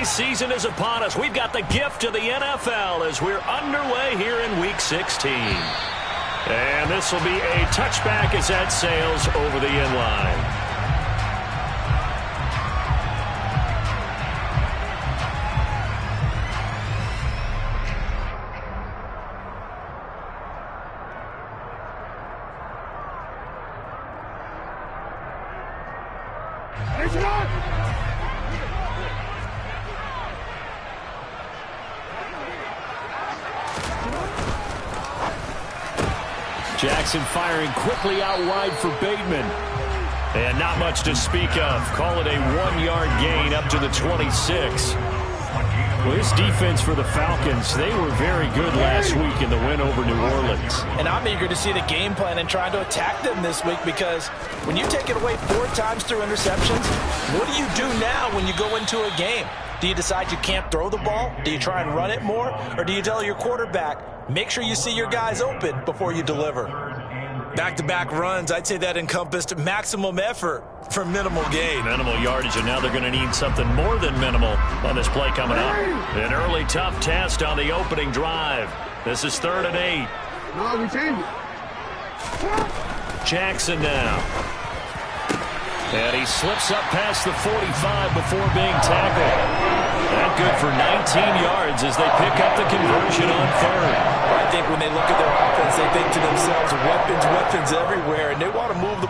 season is upon us. We've got the gift of the NFL as we're underway here in Week 16. And this will be a touchback as that sails over the end line. Jackson firing quickly out wide for Bateman. And not much to speak of. Call it a 1-yard gain up to the 26. Well, this defense for the Falcons, they were very good last week in the win over New Orleans. And I'm eager to see the game plan and trying to attack them this week, because when you take it away 4 times through interceptions, what do you do now when you go into a game? Do you decide you can't throw the ball? Do you try and run it more? Or do you tell your quarterback, make sure you see your guys open before you deliver? Back-to-back runs, I'd say that encompassed maximum effort for minimal gain. Minimal yardage, and now they're going to need something more than minimal on this play coming up. An early tough test on the opening drive. This is 3rd and 8. No, we changed it. Jackson now. And he slips up past the 45 before being tackled. That good for 19 yards as they pick up the conversion on 3rd. I think when they look at their offense, they think to themselves, weapons everywhere, and they want to move the...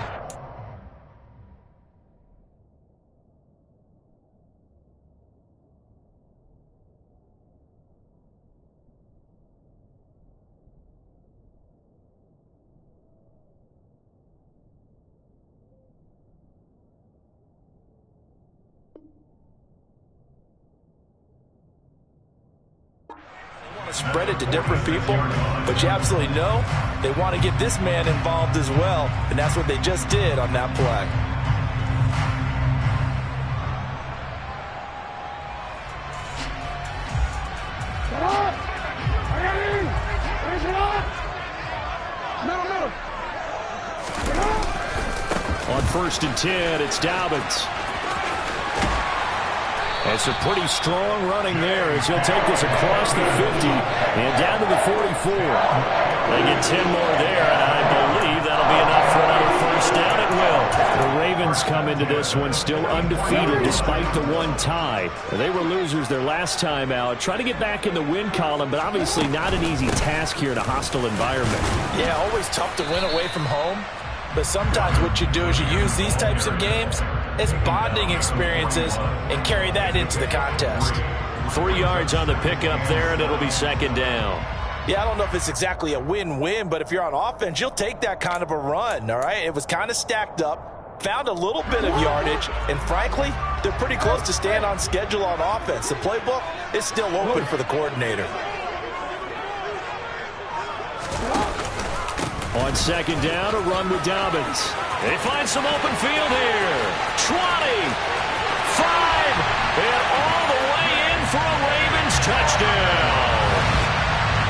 spread it to different people, but you absolutely know they want to get this man involved as well, and that's what they just did on that play. On 1st and 10, it's Dobbins. It's a pretty strong running there as he'll take this across the 50 and down to the 44. They get 10 more there, and I believe that'll be enough for another 1st down at will. The Ravens come into this one still undefeated despite the 1 tie. They were losers their last time out. Try to get back in the win column, but obviously not an easy task here in a hostile environment. Yeah, always tough to win away from home. But sometimes what you do is you use these types of games as bonding experiences and carry that into the contest. 3 yards on the pickup there, and it'll be 2nd down. Yeah, I don't know if it's exactly a win-win, but if you're on offense, you'll take that kind of a run, all right? It was kind of stacked up, found a little bit of yardage, and frankly, they're pretty close to staying on schedule on offense. The playbook is still open for the coordinator. On 2nd down, a run with Dobbins. They find some open field here. 20, 5, and all the way in for a Ravens touchdown.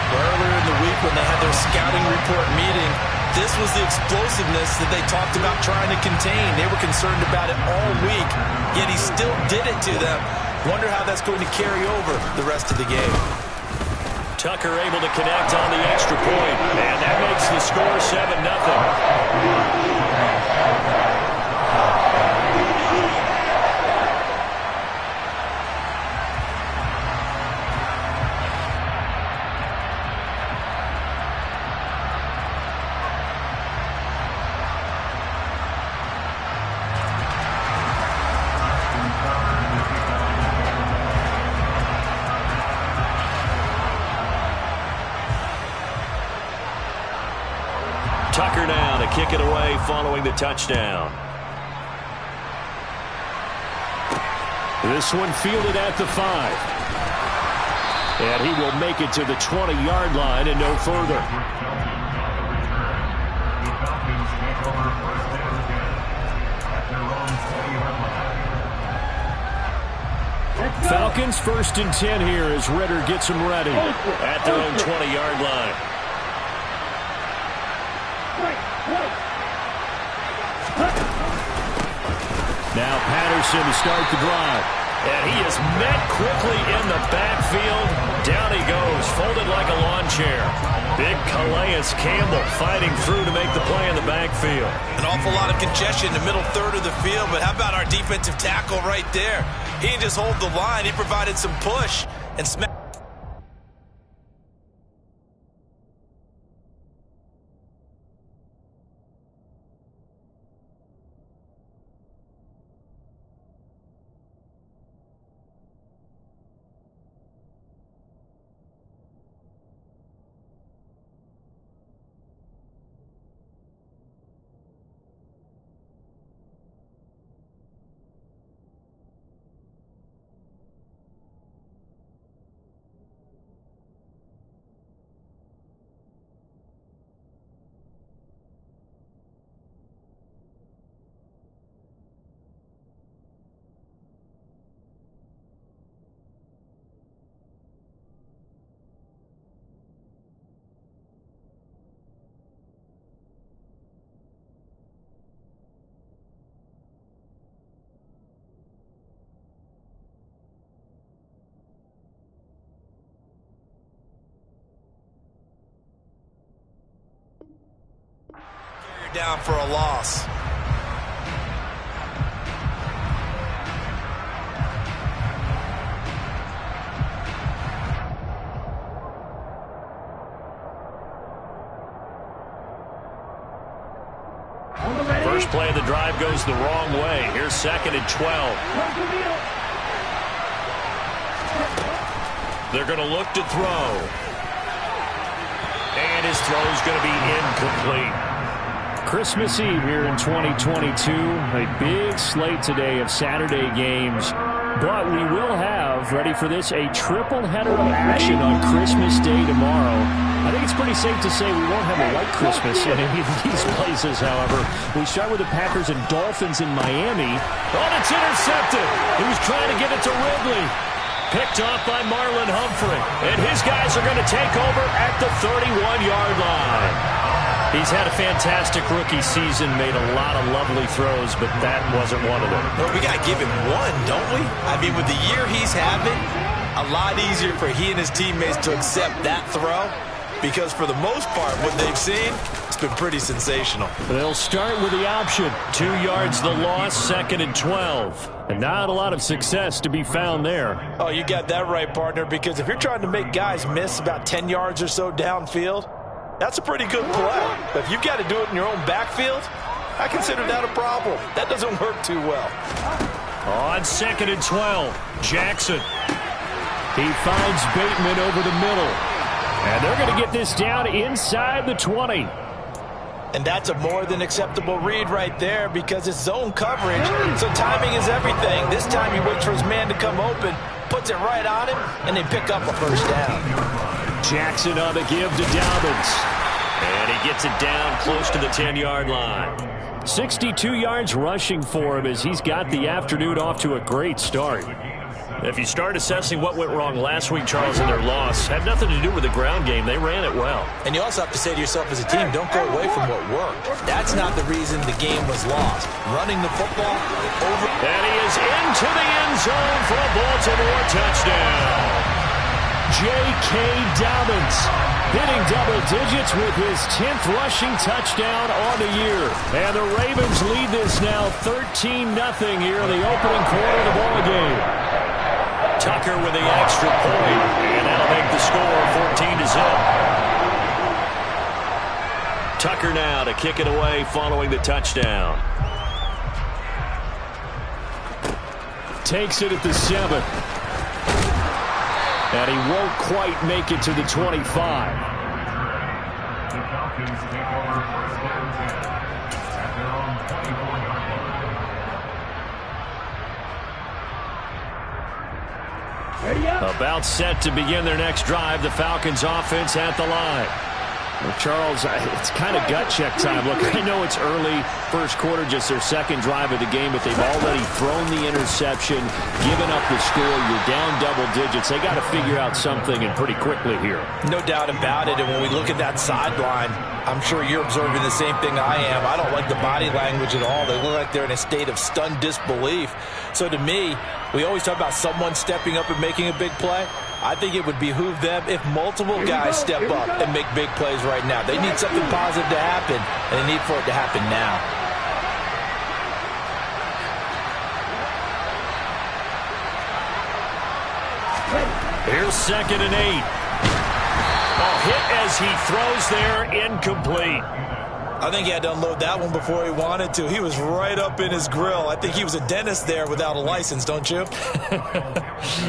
Earlier in the week when they had their scouting report meeting, this was the explosiveness that they talked about trying to contain. They were concerned about it all week, yet he still did it to them. Wonder how that's going to carry over the rest of the game. Tucker able to connect on the extra point, and that makes the score 7-0. Tucker now to kick it away following the touchdown. This one fielded at the 5. And he will make it to the 20-yard line and no further. Falcons 1st and 10 here as Ridder gets them ready at their own 20-yard line. Now Patterson to start the drive. And he is met quickly in the backfield. Down he goes, folded like a lawn chair. Big Calais Campbell fighting through to make the play in the backfield. An awful lot of congestion in the middle third of the field, but how about our defensive tackle right there? He didn't just hold the line, he provided some push and smacked. Down for a loss. First play of the drive goes the wrong way. Here's 2nd and 12. They're going to look to throw. And his throw is going to be incomplete. Christmas Eve here in 2022. A big slate today of Saturday games. But we will have, ready for this, a triple header of action on Christmas Day tomorrow. I think it's pretty safe to say we won't have a white Christmas in any of these places, however. We start with the Packers and Dolphins in Miami. Oh, it's intercepted. He was trying to get it to Ridley. Picked off by Marlon Humphrey. And his guys are going to take over at the 31-yard line. He's had a fantastic rookie season, made a lot of lovely throws, but that wasn't one of them. Well, we got to give him one, don't we? I mean, with the year he's having, a lot easier for he and his teammates to accept that throw because for the most part, what they've seen, it's been pretty sensational. They'll start with the option. 2 yards the loss, 2nd and 12. And not a lot of success to be found there. Oh, you got that right, partner, because if you're trying to make guys miss about 10 yards or so downfield, that's a pretty good play. But if you've got to do it in your own backfield, I consider that a problem. That doesn't work too well. On 2nd and 12, Jackson. He finds Bateman over the middle. And they're going to get this down inside the 20. And that's a more than acceptable read right there because it's zone coverage, so timing is everything. This time he waits for his man to come open, puts it right on him, and they pick up a first down. Jackson on the give to Dobbins. And he gets it down close to the 10-yard line. 62 yards rushing for him as he's got the afternoon off to a great start. If you start assessing what went wrong last week, Charles, in their loss, had nothing to do with the ground game. They ran it well. And you also have to say to yourself as a team, don't go away from what worked. That's not the reason the game was lost. Running the football over. And he is into the end zone for a Baltimore touchdown. J.K. Dobbins hitting double digits with his 10th rushing touchdown on the year. And the Ravens lead this now 13-0 here in the opening quarter of the ball game. Tucker with the extra point, and that'll make the score 14-0. Tucker now to kick it away following the touchdown. Takes it at the 7. And he won't quite make it to the 25. About set to begin their next drive. The Falcons offense at the line. Well, Charles, it's kind of gut check time. Look, I know it's early, first quarter, just their second drive of the game, but they've already thrown the interception, given up the score. You're down double digits. They got to figure out something, and pretty quickly here. No doubt about it, and when we look at that sideline, I'm sure you're observing the same thing I am. I don't like the body language at all. They look like they're in a state of stunned disbelief. So to me, we always talk about someone stepping up and making a big play. I think it would behoove them if multiple guys step up and make big plays right now. They need something positive to happen, and they need for it to happen now. Here's 2nd and 8. A hit as he throws there, incomplete. I think he had to unload that one before he wanted to. He was right up in his grill. I think he was a dentist there without a license, don't you?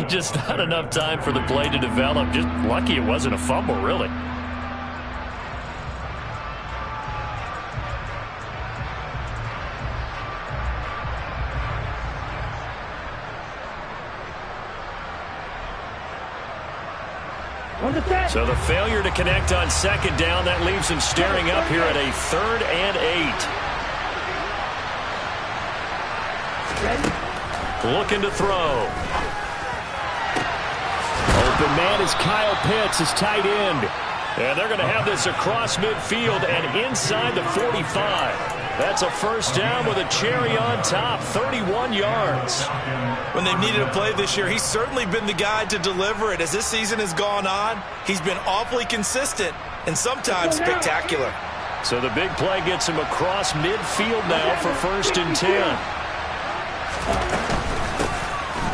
Just not enough time for the play to develop. Just lucky it wasn't a fumble, really. So the failure to connect on 2nd down, that leaves him staring up here at a 3rd and 8. Looking to throw. Open man is Kyle Pitts, his tight end. And they're going to have this across midfield and inside the 45. That's a 1st down with a cherry on top, 31 yards. When they've needed a play this year, he's certainly been the guy to deliver it. As this season has gone on, he's been awfully consistent and sometimes spectacular. So the big play gets him across midfield now for 1st and 10.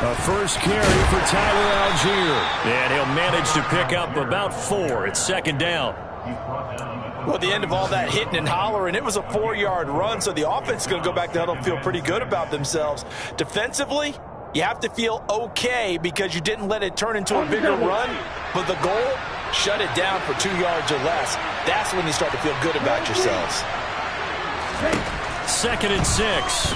A first carry for Tyler Algier. And he'll manage to pick up about 4. It's 2nd down. Well, at the end of all that hitting and hollering, it was a 4-yard run, so the offense is going to go back to huddle and feel pretty good about themselves. Defensively, you have to feel okay because you didn't let it turn into a bigger run, but the goal, shut it down for 2 yards or less. That's when you start to feel good about yourselves. 2nd and 6.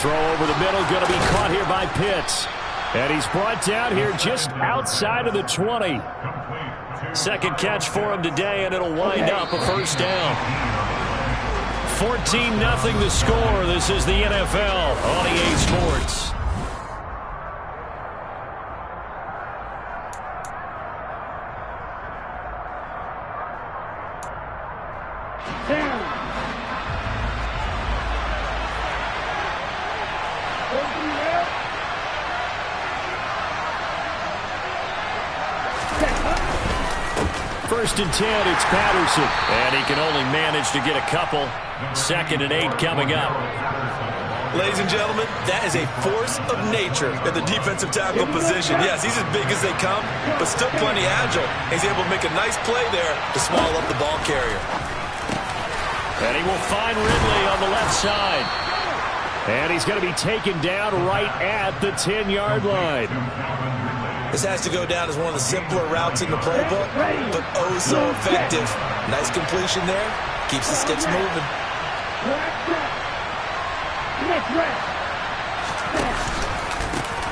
Throw over the middle, going to be caught here by Pitts. And he's brought down here just outside of the 20. 2nd catch for him today, and it'll wind up a 1st down. 14-0 the score. This is the NFL on EA Sports. First and 10, it's Patterson. And he can only manage to get a couple. 2nd and 8 coming up. Ladies and gentlemen, that is a force of nature at the defensive tackle position. Yes, he's as big as they come, but still plenty agile. He's able to make a nice play there to swallow up the ball carrier. And he will find Ridley on the left side. And he's going to be taken down right at the 10-yard line. This has to go down as one of the simpler routes in the playbook, but oh so effective. Nice completion there. Keeps the sticks moving.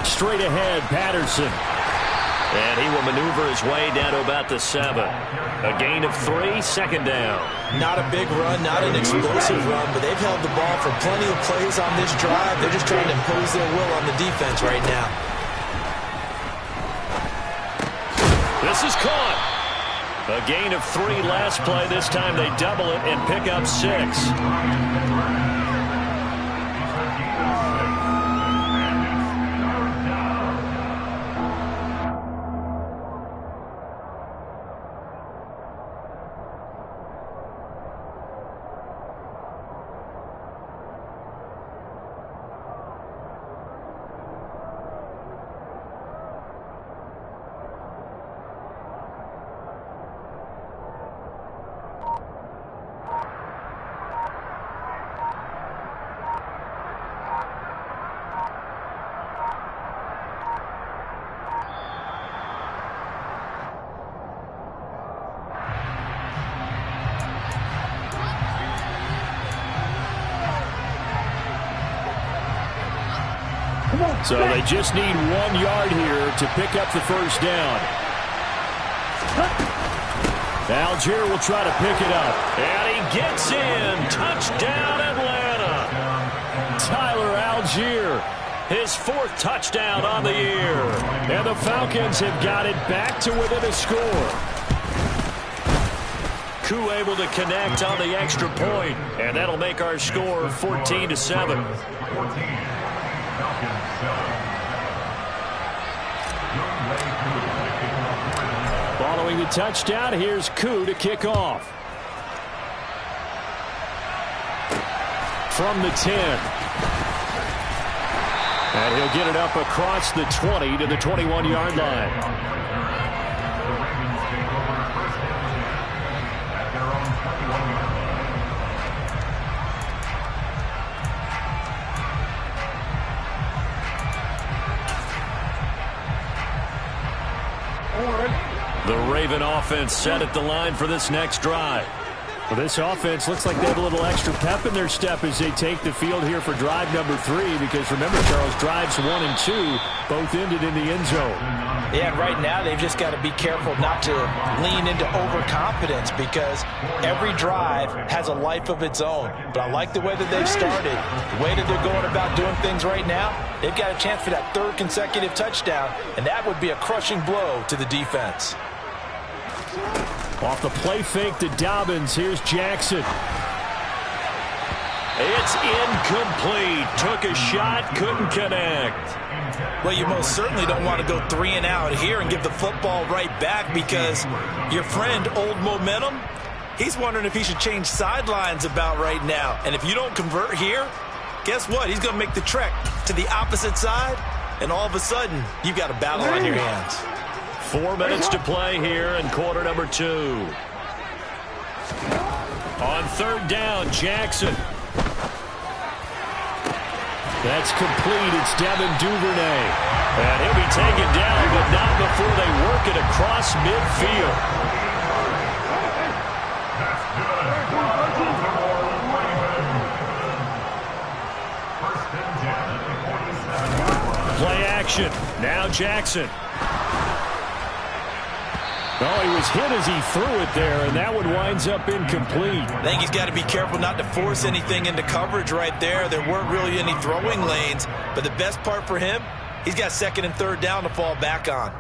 Straight ahead, Patterson. And he will maneuver his way down to about the 7. A gain of 3, 2nd down. Not a big run, not an explosive run, but they've held the ball for plenty of plays on this drive. They're just trying to impose their will on the defense right now. This is caught. A gain of 3 last play. This time they double it and pick up 6. So they just need 1 yard here to pick up the 1st down. Algier will try to pick it up. And he gets in. Touchdown, Atlanta. Tyler Algier. His 4th touchdown on the year. And the Falcons have got it back to within a score. Koo able to connect on the extra point, and that'll make our score 14-7. Following the touchdown, here's Koo to kick off. From the 10. And he'll get it up across the 20 to the 21-yard line. The Raven offense set at the line for this next drive. Well, this offense looks like they have a little extra pep in their step as they take the field here for drive number 3, because remember, Charles, drives 1 and 2 both ended in the end zone. Yeah, and right now they've just got to be careful not to lean into overconfidence, because every drive has a life of its own. But I like the way that they've started, the way that they're going about doing things right now. They've got a chance for that 3rd consecutive touchdown, and that would be a crushing blow to the defense. Off the play fake to Dobbins. Here's Jackson. It's incomplete. Took a shot, couldn't connect. Well, you most certainly don't want to go 3 and out here and give the football right back, because your friend, Old Momentum, he's wondering if he should change sidelines about right now. And if you don't convert here, guess what? He's going to make the trek to the opposite side, and all of a sudden, you've got a battle on your hands. 4 minutes to play here in quarter number 2. On 3rd down, Jackson. That's complete. It's Devin Duvernay. And he'll be taken down, but not before they work it across midfield. Play action. Now Jackson. Oh, he was hit as he threw it there, and that one winds up incomplete. I think he's got to be careful not to force anything into coverage right there. There weren't really any throwing lanes, but the best part for him, he's got 2nd and 3rd down to fall back on.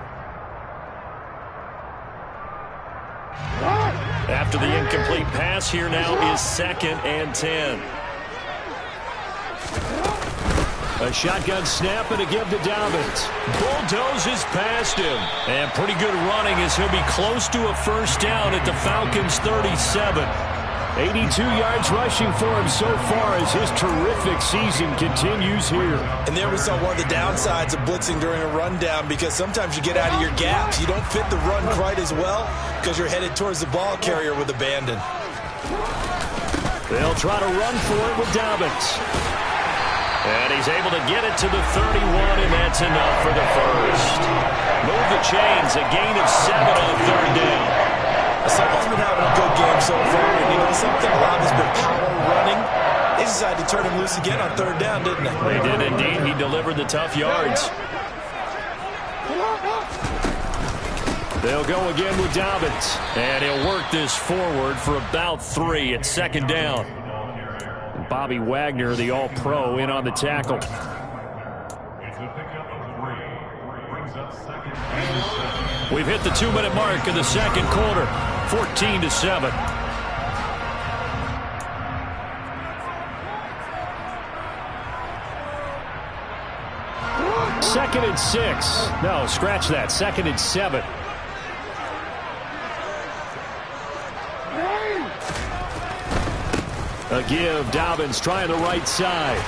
After the incomplete pass, here now is 2nd and 10. A shotgun snap and a give to Dobbins. Bulldozes past him. And pretty good running as he'll be close to a 1st down at the Falcons' 37. 82 yards rushing for him so far as his terrific season continues here. And there we saw one of the downsides of blitzing during a rundown, because sometimes you get out of your gaps. You don't fit the run quite as well because you're headed towards the ball carrier with abandon. They'll try to run for it with Dobbins. And he's able to get it to the 31, and that's enough for the 1st. Move the chains, a gain of 7 on 3rd down. Someone's been having a good game so far, and you know something? A lot of has been power running. They decided to turn him loose again on 3rd down, didn't they? They did indeed. He delivered the tough yards. They'll go again with Dobbins. And he'll work this forward for about 3 at 2nd down. Bobby Wagner, the All-Pro, in on the tackle. We've hit the 2-minute mark in the 2nd quarter. 14-7. Second and 6. No, scratch that. 2nd and 7. A give. Dobbins trying the right side.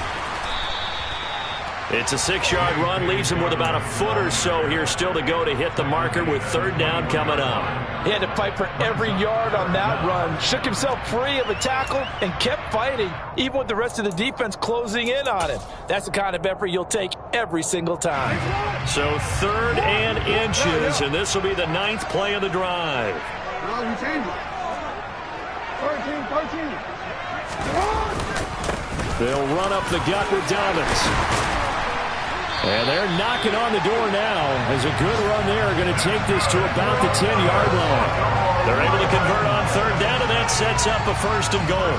It's a 6-yard run. Leaves him with about a foot or so here still to go to hit the marker with 3rd down coming up. He had to fight for every yard on that run. Shook himself free of the tackle and kept fighting, even with the rest of the defense closing in on him. That's the kind of effort you'll take every single time. So 3rd and inches, and this will be the 9th play of the drive. 13. They'll run up the gut with Dobbins. And they're knocking on the door now as a good run there going to take this to about the 10-yard line. They're able to convert on 3rd down, and that sets up a 1st and goal.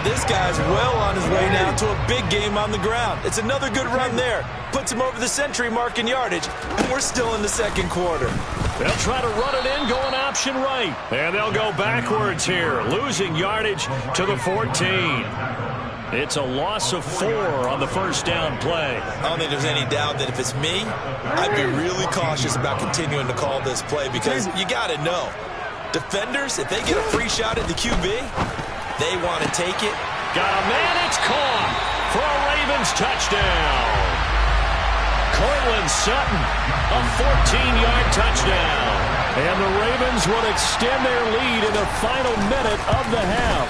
this guy's well on his way now to a big game on the ground. It's another good run there. Puts him over the century mark in yardage, and we're still in the second quarter. They'll try to run it in, going option right. And they'll go backwards here, losing yardage to the 14. It's a loss of 4 on the first down play. I don't think there's any doubt that if it's me, I'd be really cautious about continuing to call this play because you got to know. Defenders, if they get a free shot at the QB, they want to take it. Got a man, it's caught for a Ravens touchdown. Cortland Sutton, a 14-yard touchdown. And the Ravens will extend their lead in the final minute of the half.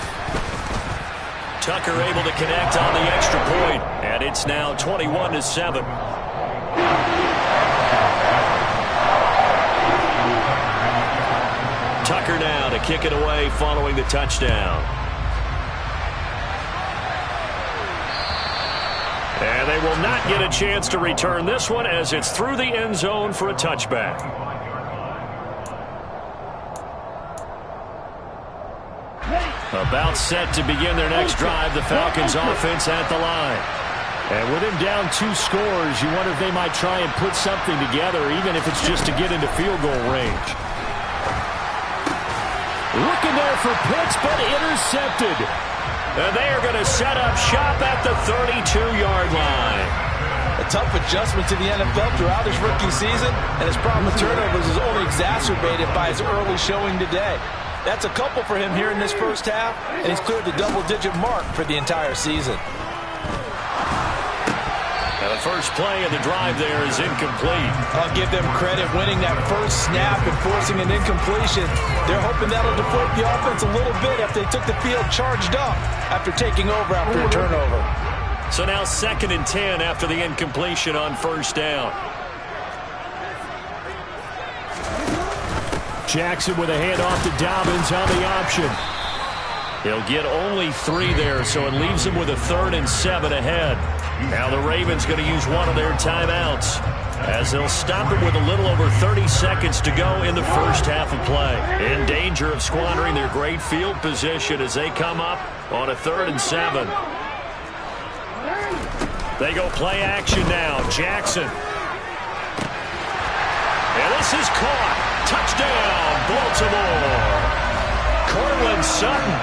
Tucker able to connect on the extra point, and it's now 21-7. Tucker now to kick it away following the touchdown. And they will not get a chance to return this one as it's through the end zone for a touchback. About set to begin their next drive, the Falcons offense at the line. And with him down 2 scores, you wonder if they might try and put something together, even if it's just to get into field goal range. Looking there for Pitts, but intercepted. And they are going to set up shop at the 32-yard line. A tough adjustment to the NFL throughout his rookie season, and his problem with turnovers is only exacerbated by his early showing today. That's a couple for him here in this first half, and he's cleared the double-digit mark for the entire season. And the first play of the drive there is incomplete. I'll give them credit winning that first snap and forcing an incompletion. They're hoping that'll deflate the offense a little bit after they took the field charged up after taking over after a turnover. So now 2nd and 10 after the incompletion on first down. Jackson with a handoff to Dobbins on the option. He'll get only 3 there, so it leaves him with a 3rd and 7 ahead. Now the Ravens going to use one of their timeouts as they'll stop him with a little over 30 seconds to go in the first half of play. In danger of squandering their great field position as they come up on a 3rd and 7. They go play action now. Jackson. And this is caught. Touchdown, Baltimore. Cortland Sutton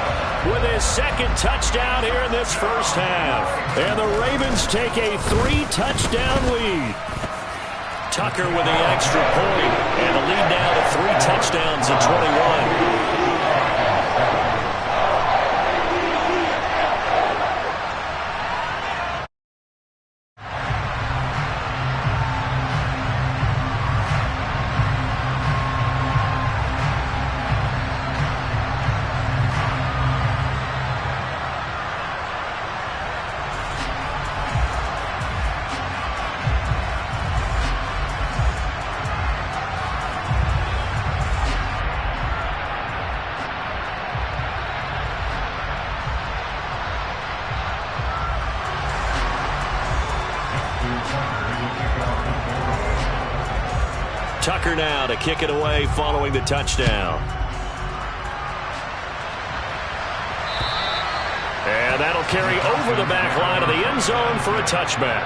with his 2nd touchdown here in this first half. And the Ravens take a 3-touchdown lead. Tucker with the extra point, and the lead now to 3 touchdowns at 21. Tucker now to kick it away following the touchdown. And that'll carry over the back line of the end zone for a touchback.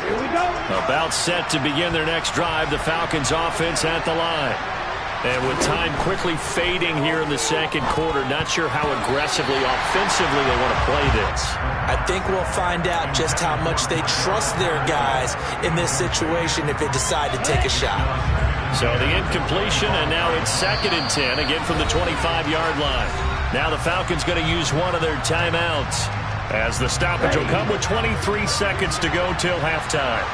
Here we go. About set to begin their next drive, the Falcons offense at the line. And with time quickly fading here in the second quarter, not sure how aggressively, offensively they want to play this. I think we'll find out just how much they trust their guys in this situation if they decide to take a shot. So the incompletion, and now it's 2nd and 10, again from the 25-yard line. Now the Falcons going to use one of their timeouts as the stoppage will come with 23 seconds to go till halftime.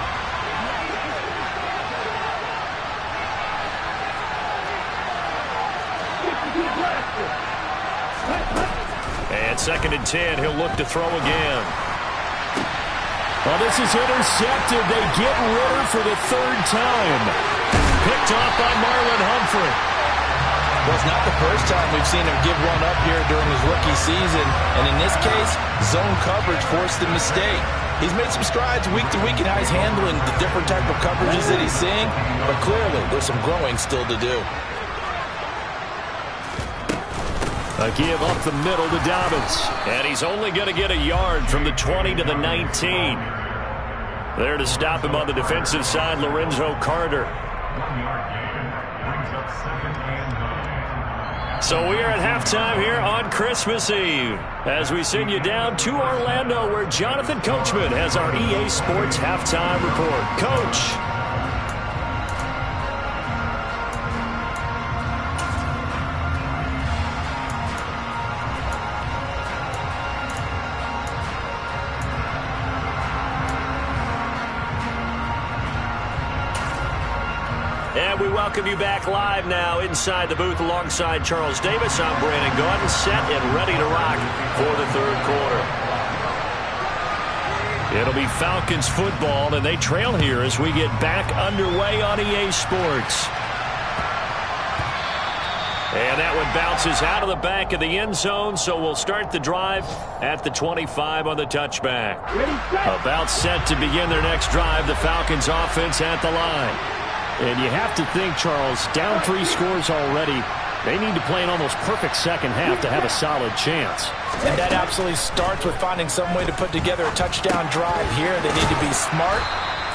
And 2nd and 10, he'll look to throw again. Well, this is intercepted. They get Ritter for the 3rd time. Picked off by Marlon Humphrey. Well, it's not the first time we've seen him give one up here during his rookie season. And in this case, zone coverage forced the mistake. He's made some strides week to week in how he's handling the different type of coverages that he's seeing. But clearly, there's some growing still to do. A give up the middle to Dobbins. And he's only going to get a yard from the 20 to the 19. There to stop him on the defensive side, Lorenzo Carter. So we are at halftime here on Christmas Eve as we send you down to Orlando where Jonathan Coachman has our EA Sports Halftime Report. Coach. And we welcome you back live now inside the booth alongside Charles Davis. I'm Brandon Gaudin, set and ready to rock for the third quarter. It'll be Falcons football, and they trail here as we get back underway on EA Sports. And that one bounces out of the back of the end zone, so we'll start the drive at the 25 on the touchback. About set to begin their next drive, the Falcons offense at the line. And you have to think, Charles, down 3 scores already. They need to play an almost perfect second half to have a solid chance. And that absolutely starts with finding some way to put together a touchdown drive here. They need to be smart,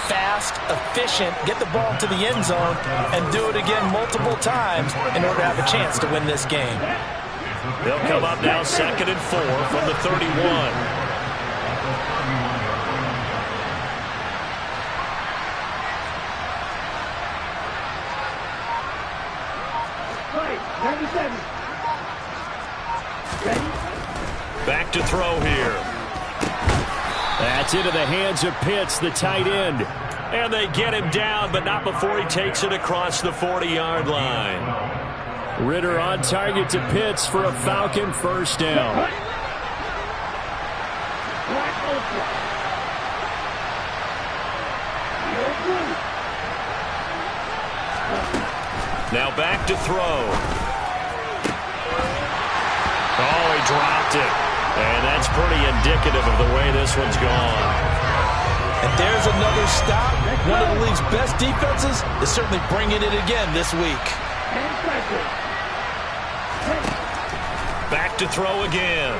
fast, efficient, get the ball to the end zone, and do it again multiple times in order to have a chance to win this game. They'll come up now 2nd and 4 from the 31. Back to throw here. That's into the hands of Pitts, the tight end. And they get him down, but not before he takes it across the 40-yard line. Ritter on target to Pitts for a Falcon first down. Now back to throw. Oh, he dropped it. And that's pretty indicative of the way this one's gone. And there's another stop. One of the league's best defenses is certainly bringing it again this week. Back to throw again.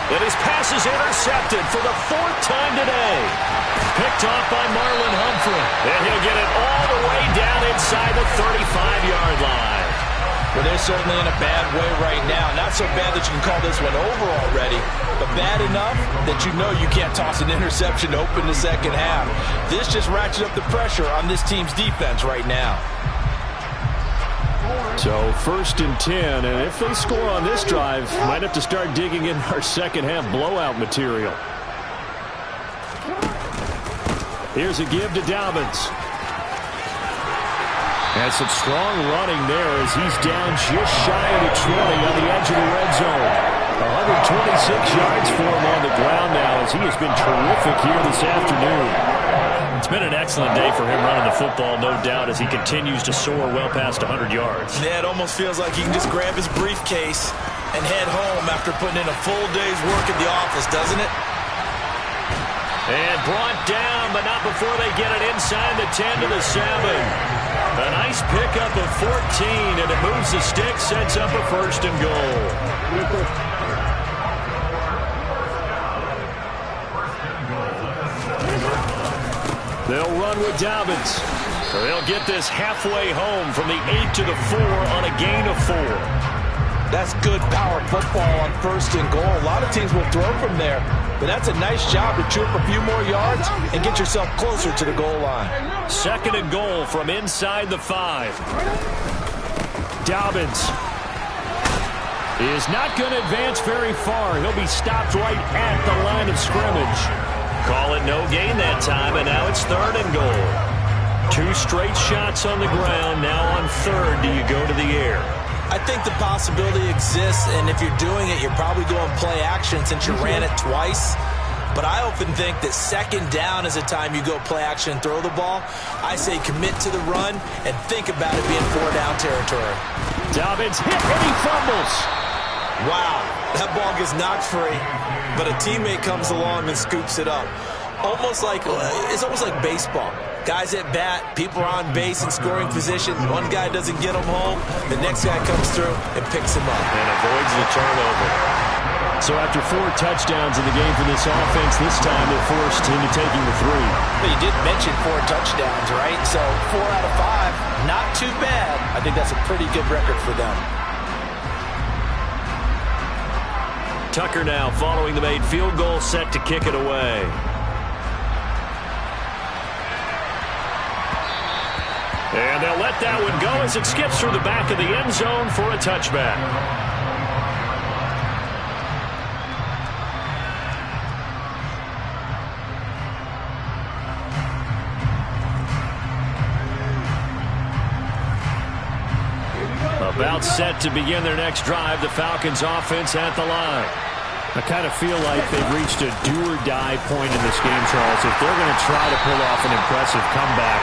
And his pass is intercepted for the 4th time today. Picked off by Marlon Humphrey. And he'll get it all the way down inside the 35-yard line. Well, they're certainly in a bad way right now. Not so bad that you can call this one over already, but bad enough that you know you can't toss an interception to open the second half. This just ratchets up the pressure on this team's defense right now. So 1st and 10, and if they score on this drive, might have to start digging in our second half blowout material. Here's a give to Dobbins. And some strong running there as he's down just shy of the 20 on the edge of the red zone. 126 yards for him on the ground now as he has been terrific here this afternoon. It's been an excellent day for him running the football, no doubt, as he continues to soar well past 100 yards. Yeah, it almost feels like he can just grab his briefcase and head home after putting in a full day's work at the office, doesn't it? And brought down, but not before they get it inside the 10 to the 7. A nice pickup of 14, and it moves the stick, sets up a 1st and goal. They'll run with Dobbins. They'll get this halfway home from the 8 to the 4 on a gain of 4. That's good power football on 1st and goal. A lot of teams will throw from there, but that's a nice job to chew up a few more yards and get yourself closer to the goal line. 2nd and goal from inside the 5. Dobbins is not going to advance very far. He'll be stopped right at the line of scrimmage. Call it no gain that time, and now it's 3rd and goal. 2 straight shots on the ground. Now on 3rd, do you go to the air? I think the possibility exists, and if you're doing it, you're probably going play action since you ran it twice. But I often think that 2nd down is a time you go play action and throw the ball. I say commit to the run and think about it being 4-down territory. Dobbins hit and he fumbles. Wow, that ball gets knocked free, but a teammate comes along and scoops it up. almost like it's almost like baseball. Guys at bat, people are on base in scoring position. One guy doesn't get them home. The next guy comes through and picks him up. And avoids the turnover. So after 4 touchdowns in the game for this offense, this time they're forced into taking the 3. But you did mention 4 touchdowns, right? So 4 out of 5, not too bad. I think that's a pretty good record for them. Tucker now following the made field goal, set to kick it away. And they'll let that one go as it skips through the back of the end zone for a touchback. About set to begin their next drive, the Falcons offense at the line. I kind of feel like they've reached a do-or-die point in this game, Charles. If they're going to try to pull off an impressive comeback,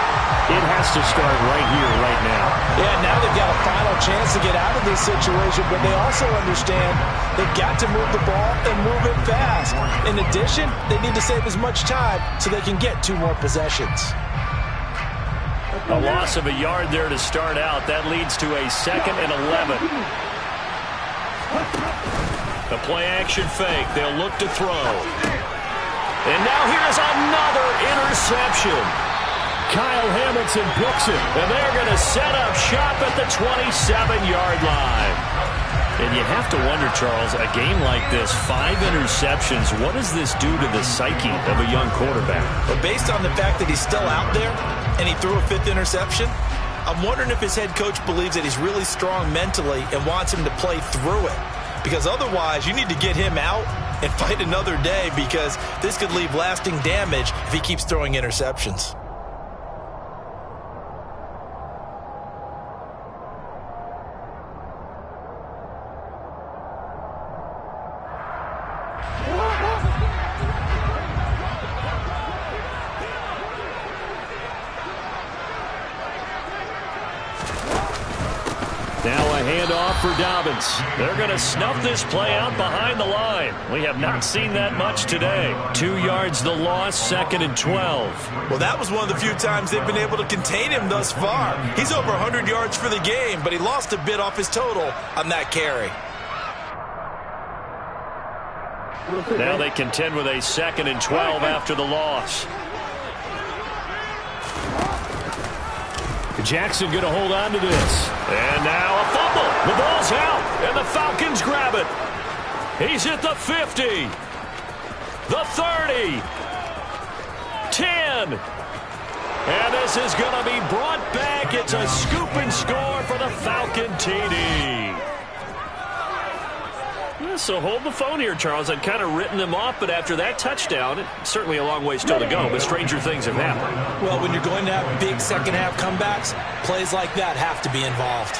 it has to start right here, right now. Yeah, now they've got a final chance to get out of this situation, but they also understand they've got to move the ball and move it fast. In addition, they need to save as much time so they can get 2 more possessions. A loss of a yard there to start out. That leads to a 2nd and 11. The play-action fake. They'll look to throw. And now here's another interception. Kyle Hamilton picks it. And they're going to set up shop at the 27-yard line. And you have to wonder, Charles, a game like this, 5 interceptions, what does this do to the psyche of a young quarterback? But based on the fact that he's still out there and he threw a 5th interception, I'm wondering if his head coach believes that he's really strong mentally and wants him to play through it. Because otherwise, you need to get him out and fight another day, because this could leave lasting damage if he keeps throwing interceptions. Now a handoff for Dobbins. They're going to snuff this play out behind the line. We have not seen that much today. 2 yards the loss, 2nd and 12. Well, that was one of the few times they've been able to contain him thus far. He's over 100 yards for the game, but he lost a bit off his total on that carry. Now they contend with a 2nd and 12 after the loss. Jackson going to hold on to this. And now a fumble. The ball's out, and the Falcons grab it. He's at the 50, the 30, 10. And this is going to be brought back. It's a scoop and score for the Falcon TD. So hold the phone here, Charles. I'd kind of written them off, but after that touchdown, it's certainly a long way still to go, but stranger things have happened. Well, when you're going to have big second-half comebacks, plays like that have to be involved.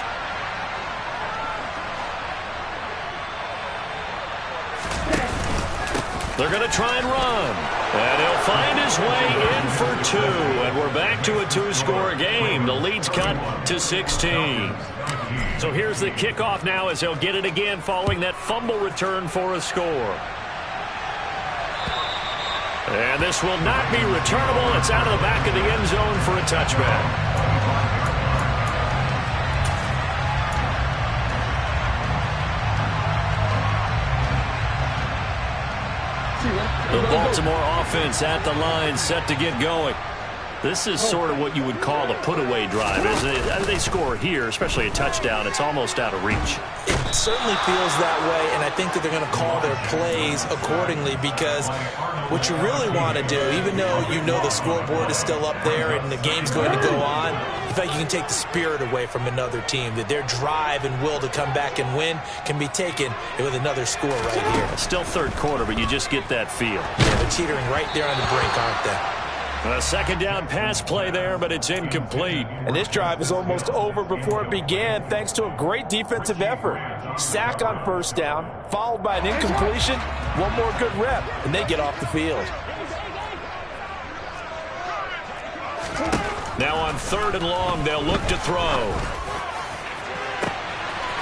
They're going to try and run. And he'll find his way in for 2. And we're back to a 2-score game. The lead's cut to 16. So here's the kickoff now as he'll get it again following that fumble return for a score. And this will not be returnable. It's out of the back of the end zone for a touchback. The Baltimore offense at the line, set to get going. This is sort of what you would call the put-away drive, isn't it? They score here, especially a touchdown. It's almost out of reach. It certainly feels that way, and I think that they're going to call their plays accordingly, because what you really want to do, even though you know the scoreboard is still up there and the game's going to go on, you feel like you can take the spirit away from another team, that their drive and will to come back and win can be taken with another score right here. Still third quarter, but you just get that feel. Yeah, they're teetering right there on the brink, aren't they? A second down pass play there, but it's incomplete. And this drive is almost over before it began, thanks to a great defensive effort. Sack on first down, followed by an incompletion, one more good rep, and they get off the field. Now on 3rd and long, they'll look to throw.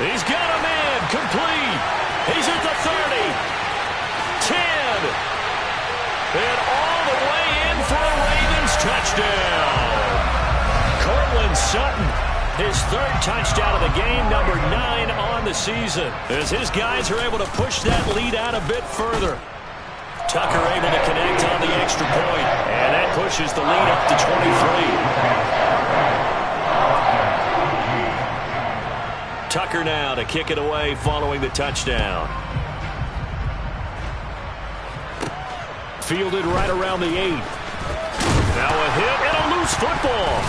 He's got a man, complete. He's at the 30, 10, and all the way Sutton, his third touchdown of the game, number 9 on the season, as his guys are able to push that lead out a bit further. Tucker able to connect on the extra point, and that pushes the lead up to 23. Tucker now to kick it away following the touchdown. Fielded right around the 8. Now a hit and a loose football.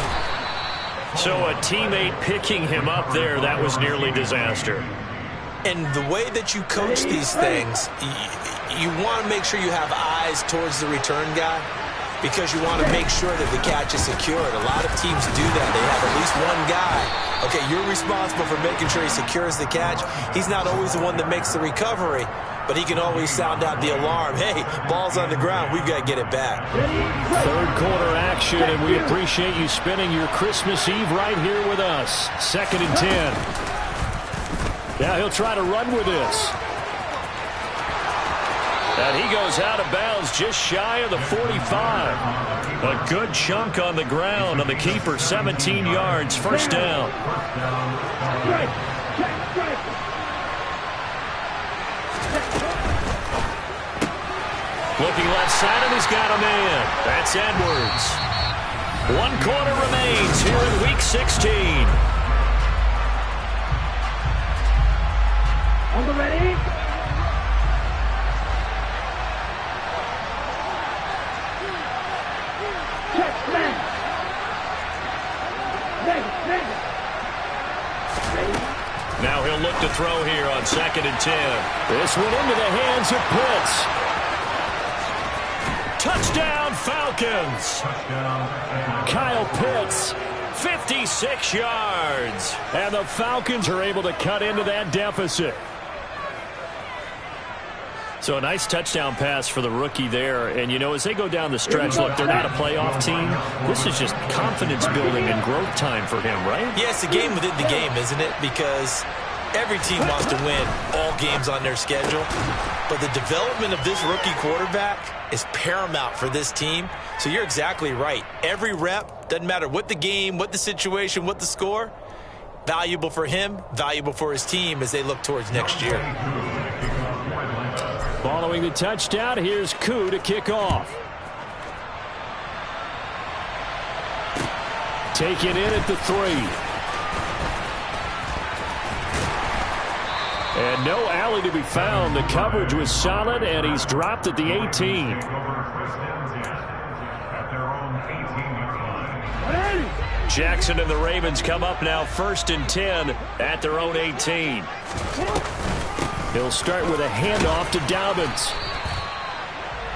So a teammate picking him up there, that was nearly disaster. And the way that you coach these things, you want to make sure you have eyes towards the return guy because you want to make sure that the catch is secured. A lot of teams do that. They have at least one guy. Okay, you're responsible for making sure he secures the catch. He's not always the one that makes the recovery, but he can always sound out the alarm. Hey, ball's on the ground. We've got to get it back. Third quarter action, and we appreciate you spending your Christmas Eve right here with us. 2nd and 10. Now he'll try to run with this. And he goes out of bounds just shy of the 45. A good chunk on the ground on the keeper. 17 yards, first down. Looking left side, and he's got a man. That's Edwards. 1 quarter remains here in Week 16. On the ready? Now he'll look to throw here on 2nd and 10. This one into the hands of Pitts. Touchdown, Falcons. Kyle Pitts, 56 yards. And the Falcons are able to cut into that deficit. So a nice touchdown pass for the rookie there. And, you know, as they go down the stretch, look, they're not a playoff team. This is just confidence building and growth time for him, right? Yeah, it's a game within the game, isn't it? Because every team wants to win all games on their schedule. But the development of this rookie quarterback is paramount for this team. So you're exactly right. Every rep, doesn't matter what the game, what the situation, what the score, valuable for him, valuable for his team as they look towards next year. Following the touchdown, here's Koo to kick off. Taken in at the 3. And no alley to be found. The coverage was solid, and he's dropped at the 18. Jackson and the Ravens come up now 1st and 10 at their own 18. He'll start with a handoff to Dobbins.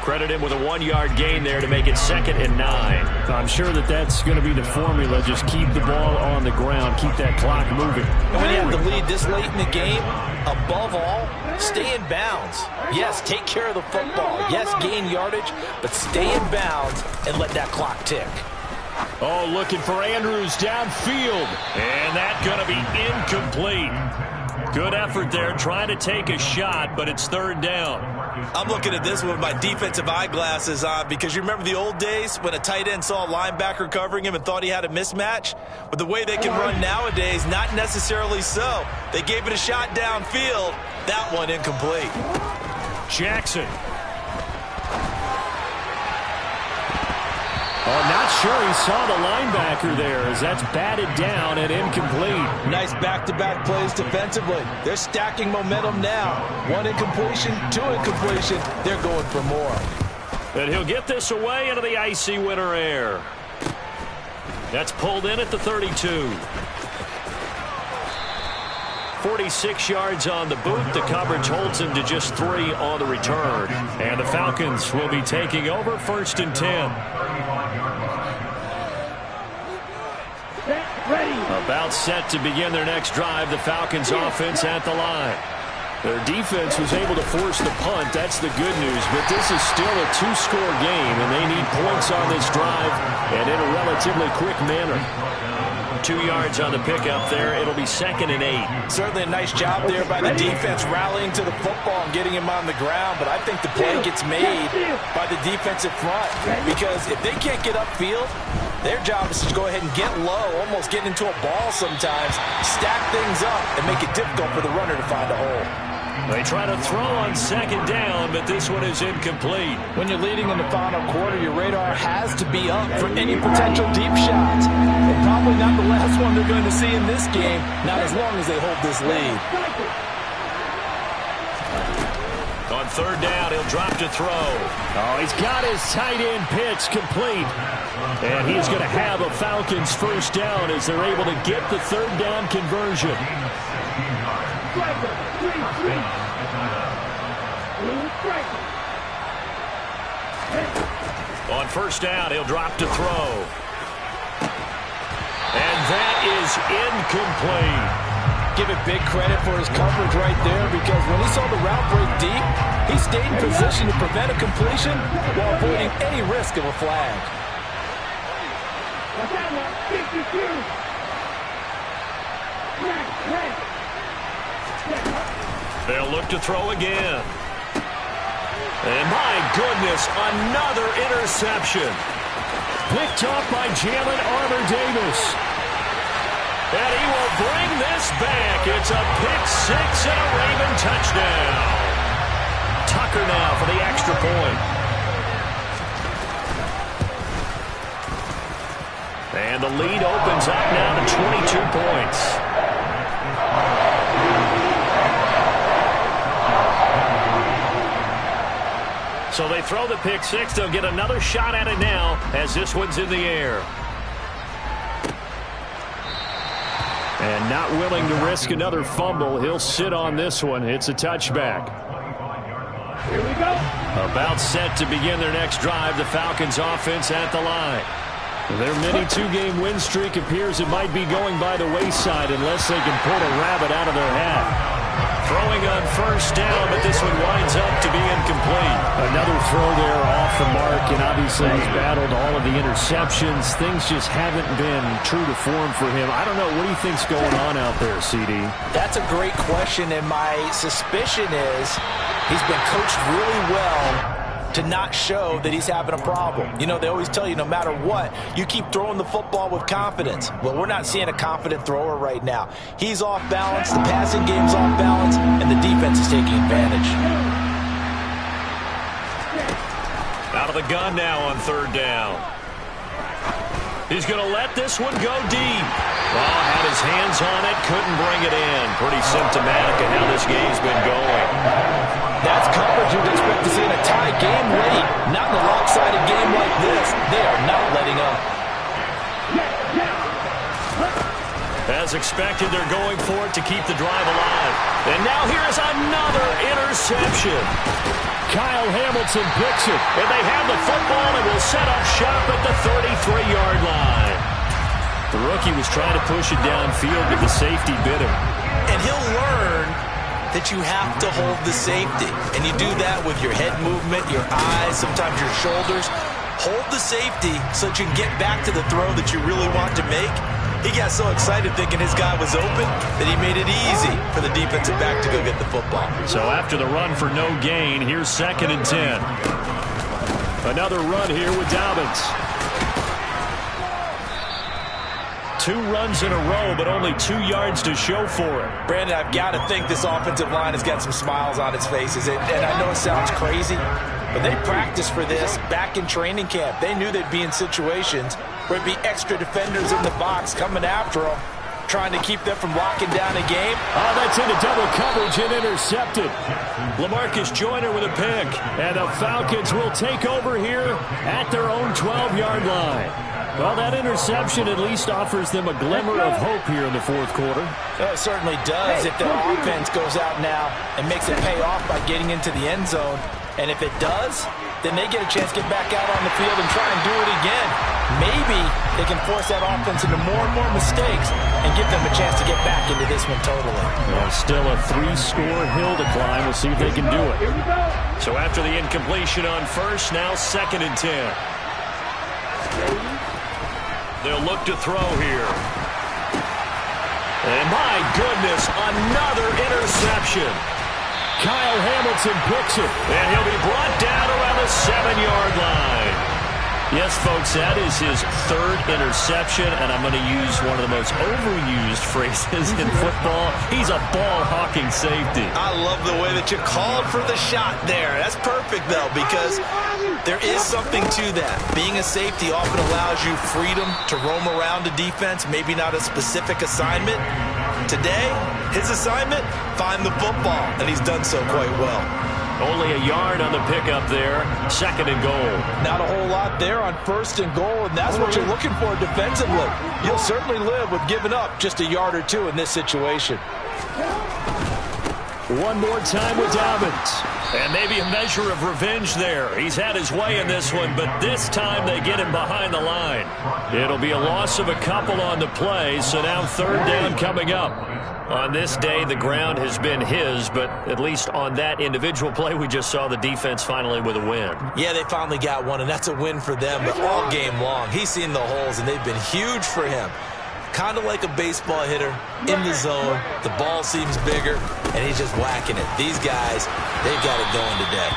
Credit him with a 1-yard gain there to make it 2nd and 9. I'm sure that that's going to be the formula. Just keep the ball on the ground. Keep that clock moving. And when you have the lead this late in the game, above all, stay in bounds. Yes, take care of the football. Yes, gain yardage, but stay in bounds and let that clock tick. Oh, looking for Andrews downfield. And that's going to be incomplete. Good effort there, trying to take a shot, but it's 3rd down. I'm looking at this with my defensive eyeglasses on because you remember the old days when a tight end saw a linebacker covering him and thought he had a mismatch? With the way they can run nowadays, not necessarily so. They gave it a shot downfield. That one incomplete. Jackson. Oh, not sure he saw the linebacker there as that's batted down and incomplete. Nice back-to-back plays defensively. They're stacking momentum now. 1 incompletion, 2 incompletion. They're going for more. And he'll get this away into the icy winter air. That's pulled in at the 32. 46 yards on the boot. The coverage holds him to just 3 on the return. And the Falcons will be taking over 1st and 10. About set to begin their next drive. The Falcons offense at the line. Their defense was able to force the punt. That's the good news. But this is still a 2-score game, and they need points on this drive and in a relatively quick manner. 2 yards on the pickup there. It'll be 2nd and 8. Certainly a nice job there by the defense rallying to the football and getting him on the ground. But I think the play gets made by the defensive front because if they can't get upfield, Their job is to go ahead and get low, almost get into a ball sometimes, stack things up, and make it difficult for the runner to find a hole. They try to throw on second down, but this one is incomplete. When you're leading in the final quarter, your radar has to be up for any potential deep shots. And probably not the last one they're going to see in this game, not as long as they hold this lead. On third down, he'll drop to throw. Oh, he's got his tight end pitch complete. And he's going to have a Falcons first down as they're able to get the third down conversion. On first down, he'll drop to throw. And that is incomplete. Give it big credit for his coverage right there, because when he saw the route break deep, he stayed in position to prevent a completion while avoiding any risk of a flag. They'll look to throw again. And my goodness, another interception. Picked off by Jalen Armour-Davis. And he will bring this back. It's a pick-6 and a Raven touchdown. Tucker now for the extra point. And the lead opens up now to 22 points. So they throw the pick-6. They'll get another shot at it now as this one's in the air. And not willing to risk another fumble. He'll sit on this one. It's a touchback. Here we go. About set to begin their next drive. The Falcons offense at the line. Their mini two-game win streak appears it might be going by the wayside unless they can pull a rabbit out of their hat. Throwing on first down, but this one winds up to be incomplete. Another throw there off the mark, and obviously he's battled all of the interceptions. Things just haven't been true to form for him. I don't know. What do you think's going on out there, CD? That's a great question, and my suspicion is he's been coached really well to not show that he's having a problem. You know, they always tell you no matter what, you keep throwing the football with confidence. Well, we're not seeing a confident thrower right now. He's off balance, the passing game's off balance, and the defense is taking advantage. Out of the gun now on third down. He's going to let this one go deep. Well, had his hands on it, couldn't bring it in. Pretty symptomatic of how this game's been going. That's coverage you'd expect to see in a tie game late. Not in a lopsided game like this. They are not letting up. As expected, they're going for it to keep the drive alive. And now here's another interception. Kyle Hamilton picks it. And they have the football and will set up shop at the 33-yard line. The rookie was trying to push it downfield, but the safety bit him. And he'll learn that you have to hold the safety. And you do that with your head movement, your eyes, sometimes your shoulders. Hold the safety so that you can get back to the throw that you really want to make. He got so excited thinking his guy was open that he made it easy for the defensive back to go get the football. So after the run for no gain, here's 2nd and 10. Another run here with Dobbins. 2 runs in a row, but only 2 yards to show for it. Brandon, I've got to think this offensive line has got some smiles on its faces. And I know it sounds crazy, but they practiced for this back in training camp. They knew they'd be in situations where it'd be extra defenders in the box coming after them, trying to keep them from locking down a game. Oh, that's into double coverage and intercepted. Lamarcus Joyner with a pick. And the Falcons will take over here at their own 12-yard line. Well, that interception at least offers them a glimmer of hope here in the fourth quarter. It certainly does if their offense goes out now and makes it pay off by getting into the end zone. And if it does, then they get a chance to get back out on the field and try and do it again. Maybe they can force that offense into more and more mistakes and give them a chance to get back into this one totally. Well, still a 3-score hill to climb. We'll see if they can do it. So after the incompletion on first, now 2nd and 10. They'll look to throw here. And my goodness, another interception. Kyle Hamilton picks it. And he'll be brought down around the 7-yard line. Yes, folks, that is his third interception, and I'm going to use one of the most overused phrases in football. He's a ball-hawking safety. I love the way that you called for the shot there. That's perfect, though, because there is something to that. Being a safety often allows you freedom to roam around the defense, maybe not a specific assignment. Today, his assignment, find the football, and he's done so quite well. Only a yard on the pickup there. 2nd and goal. Not a whole lot there on 1st and goal, and that's what you're looking for defensively. You'll certainly live with giving up just a yard or two in this situation. One more time with Dobbins. And maybe a measure of revenge there. He's had his way in this one, but this time they get him behind the line. It'll be a loss of a couple on the play, so now 3rd down coming up. On this day, the ground has been his, but at least on that individual play, we just saw the defense finally with a win. Yeah, they finally got one, and that's a win for them, but all game long, he's seen the holes, and they've been huge for him. Kind of like a baseball hitter in the zone. The ball seems bigger, and he's just whacking it. These guys, they've got it going today.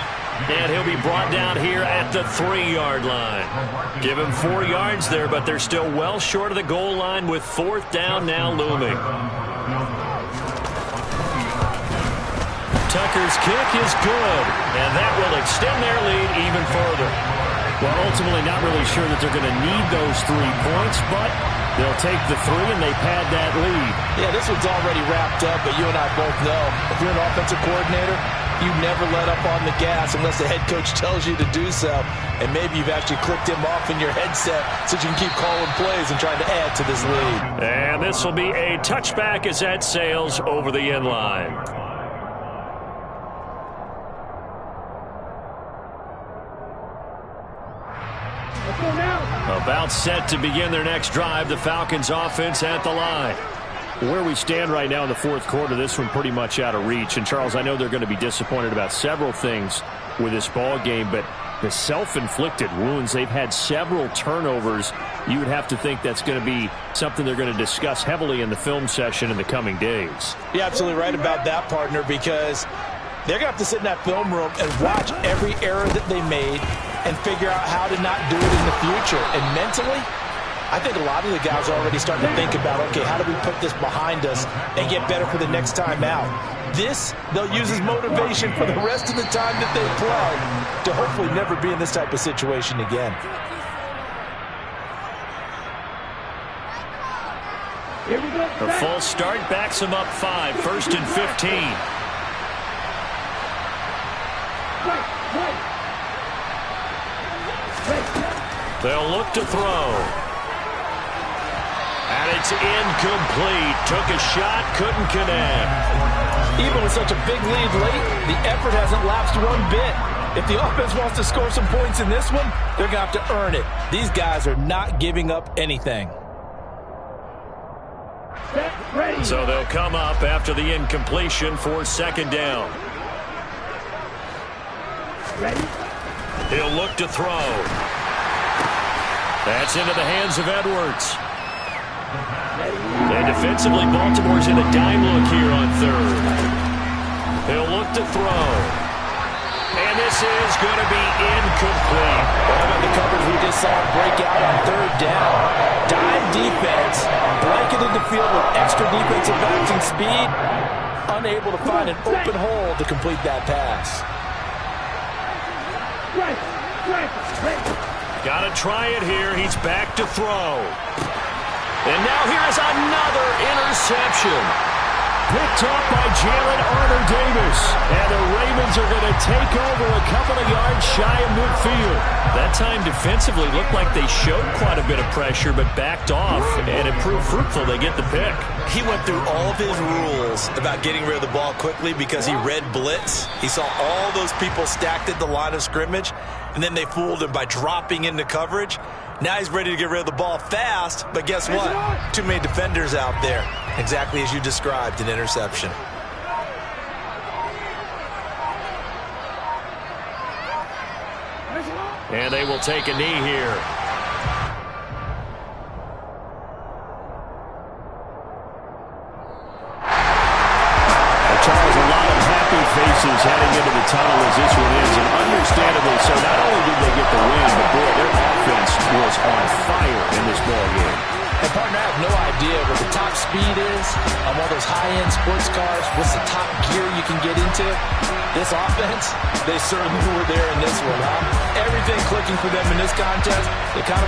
And he'll be brought down here at the 3-yard line. Give him 4 yards there, but they're still well short of the goal line with 4th down now looming. Tucker's kick is good, and that will extend their lead even further. Well, ultimately not really sure that they're going to need those 3 points, but they'll take the 3 and they pad that lead. Yeah, this one's already wrapped up, but you and I both know if you're an offensive coordinator, you never let up on the gas unless the head coach tells you to do so. And maybe you've actually clicked him off in your headset so you can keep calling plays and trying to add to this lead. And this will be a touchback as that sails over the end line. About set to begin their next drive. The Falcons offense at the line. Where we stand right now in the 4th quarter, this one pretty much out of reach. And, Charles, I know they're going to be disappointed about several things with this ball game, but the self-inflicted wounds, they've had several turnovers. You would have to think that's going to be something they're going to discuss heavily in the film session in the coming days. You're absolutely right about that, partner, because they're going to have to sit in that film room and watch every error that they made and figure out how to not do it in the future. And mentally, I think a lot of the guys are already starting to think about, okay, how do we put this behind us and get better for the next time out? This, they'll use as motivation for the rest of the time that they play to hopefully never be in this type of situation again. Here we go. The full start backs them up 5, 1st and 15. They'll look to throw. And it's incomplete. Took a shot, couldn't connect. Even with such a big lead late, the effort hasn't lapsed one bit. If the offense wants to score some points in this one, they're going to have to earn it. These guys are not giving up anything. So they'll come up after the incompletion for 2nd down. He'll look to throw. That's into the hands of Edwards. And defensively, Baltimore's in a dime look here on 3rd. He'll look to throw. And this is going to be incomplete. What about the coverage we just saw break out on 3rd down? Dime defense, blanketed the field with extra defensive backs and speed, unable to find an open hole to complete that pass. Got to try it here. He's back to throw. And now here's another interception. Picked off by Jalen Armour-Davis. And the Ravens are going to take over a couple of yards shy of midfield. That time defensively looked like they showed quite a bit of pressure but backed off, and it proved fruitful. They get the pick. He went through all of his rules about getting rid of the ball quickly because he read blitz. He saw all those people stacked at the line of scrimmage, and then they fooled him by dropping into coverage. Now he's ready to get rid of the ball fast, but guess what? Too many defenders out there. Exactly as you described, an interception. And they will take a knee here. Charles, a lot of happy faces heading into the tunnel as this one ends, and understandably so. Not only did they get the win, but boy, their offense was on fire in this ball game. And partner, I have no idea what the top speed is on one of those high-end sports cars. What's the top gear you can get into? This offense, they certainly were there in this one, huh? Everything clicking for them in this contest. They kind of